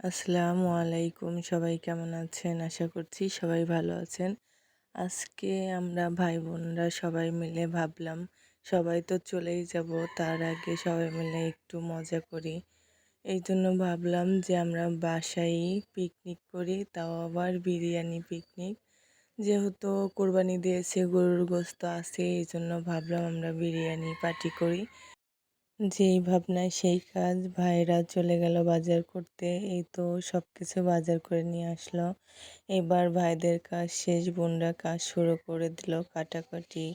আসসালামু আলাইকুম, সবাই কেমন আছেন? আশা করছি সবাই ভালো আছেন। আজকে আমরা ভাই বোনরা সবাই মিলে ভাবলাম সবাই তো চলেই যাব, তার আগে সবাই মিলে একটু মজা করি। এই জন্য ভাবলাম যে আমরা বাসায় পিকনিক করি, তাও আবার বিরিয়ানি পিকনিক। যেহেতু কোরবানি দিয়েছে, গরুর গোশত আছে, এই জন্য ভাবলাম আমরা বিরিয়ানি পার্টি করি। যেই ভাবনায় সেই কাজ, ভাইরা চলে গেল বাজার করতে। এই তো সব কিছু বাজার করে নিয়ে আসলো। এবার ভাইদের কাজ শেষ, বোনরা কাজ শুরু করে দিল, কাটাকাটি।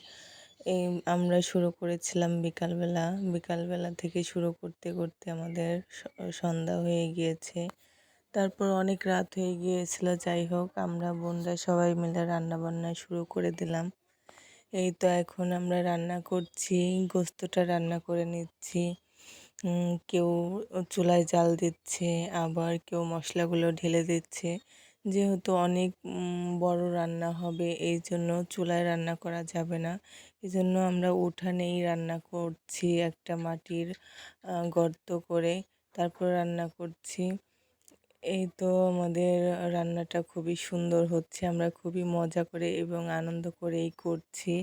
এই আমরা শুরু করেছিলাম বিকালবেলা। বিকালবেলা থেকে শুরু করতে করতে আমাদের সন্ধ্যা হয়ে গিয়েছে। তারপর অনেক রাত হয়ে গিয়েছিল। যাই হোক, আমরা বোনরা সবাই মিলে রান্না বান্না শুরু করে দিলাম। এই তো এখন আমরা রান্না করছি, গোস্তটা রান্না করে নিচ্ছি। কেউ চুলায় জাল দিচ্ছে, আবার কেউ মশলাগুলো ঢেলে দিচ্ছে। যেহেতু অনেক বড় রান্না হবে, এই জন্য চুলায় রান্না করা যাবে না। এই জন্য আমরা উঠানেই রান্না করছি, একটা মাটির গর্ত করে তারপর রান্না করছি। এই তো আমাদের রান্নাটা খুবই সুন্দর হচ্ছে। আমরা খুবই মজা করে এবং আনন্দ করেই করছি।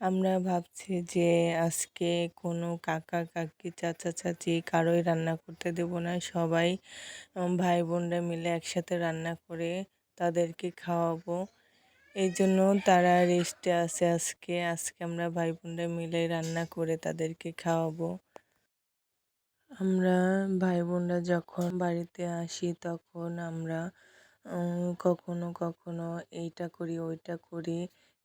আমরা ভাবছি যে আজকে কোনো কাকা কাকি চাচা চাচি কারোই রান্না করতে দেব না। সবাই ভাই বোনরা মিলে একসাথে রান্না করে তাদেরকে খাওয়াবো। এই জন্য তারা রেস্টে আছে আজকে। আজকে আমরা ভাই বোনরা মিলে রান্না করে তাদেরকে খাওয়াবো। আমরা ভাই বোনরা যখন বাড়িতে আসি তখন আমরা কখনো কখনো এইটা করি ওইটা করি।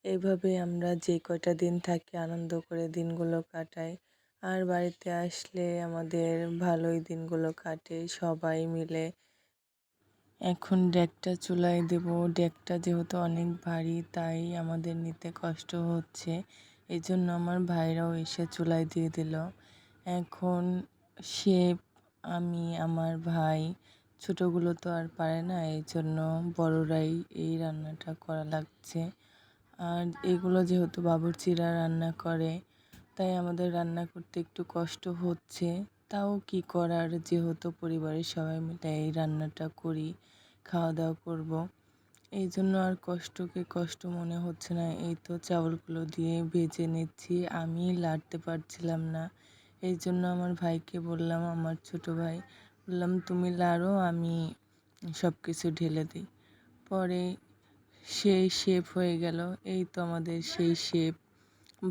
এইভাবে আমরা যে কয়টা দিন থাকি আনন্দ করে দিনগুলো কাটাই। আর বাড়িতে আসলে আমাদের ভালোই দিনগুলো কাটে সবাই মিলে। এখন ডেকটা চুলায় দেব। ডেকটা যেহেতু অনেক ভারী, তাই আমাদের নিতে কষ্ট হচ্ছে। এই জন্য আমার ভাইরাও এসে চুলায় দিয়ে দিল। এখন শেফ আমি, আমার ভাই, ছোটোগুলো তো আর পারে না, এই জন্য বড়রাই এই রান্নাটা করা লাগছে। আর এগুলো যেহেতু বাবুর্চিরা রান্না করে, তাই আমাদের রান্না করতে একটু কষ্ট হচ্ছে। তাও কি করার, যেহেতু পরিবারের সবাই মিলে এই রান্নাটা করি, খাওয়া দাওয়া করব। এই জন্য আর কষ্টকে কষ্ট মনে হচ্ছে না। এই তো চাউলগুলো দিয়ে ভেজে নিচ্ছি, আমি লাড়তে পারছিলাম না। এই জন্য আমার ভাইকে বললাম, আমার ছোট ভাই, বললাম তুমি লাড়ো, আমি সব কিছু ঢেলে দিই। পরে সেই শেফ হয়ে গেল। এই তো আমাদের সেই শেফ,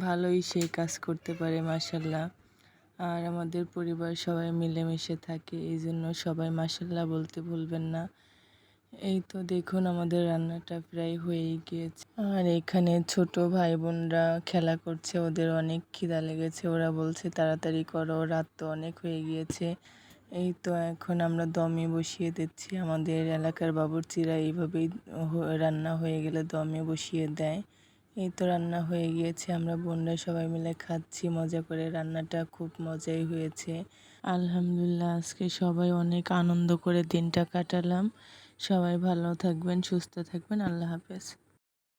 ভালোই সে কাজ করতে পারে মাশাল্লাহ। আর আমাদের পরিবার সবাই মিলেমিশে থাকে, এই জন্য সবাই মাশাল্লাহ বলতে ভুলবেন না। এই তো দেখুন আমাদের রান্নাটা প্রায় হয়েই গিয়েছে। আর এখানে ছোট ভাই বোনরা খেলা করছে, ওদের অনেক খিদা লেগেছে। ওরা বলছে তাড়াতাড়ি করো, রাত তো অনেক হয়ে গিয়েছে। এই তো এখন আমরা দমে বসিয়ে দিচ্ছি। আমাদের এলাকার বাবুর্চিরা এইভাবেই রান্না হয়ে গেলে দমে বসিয়ে দেয়। এই তো রান্না হয়ে গিয়েছে, আমরা বোনরা সবাই মিলে খাচ্ছি মজা করে। রান্নাটা খুব মজাই হয়েছে। আলহামদুলিল্লাহ, আজকে সবাই অনেক আনন্দ করে দিনটা কাটালাম। সবাই ভালো থাকবেন, সুস্থ থাকবেন। আল্লাহ হাফেজ।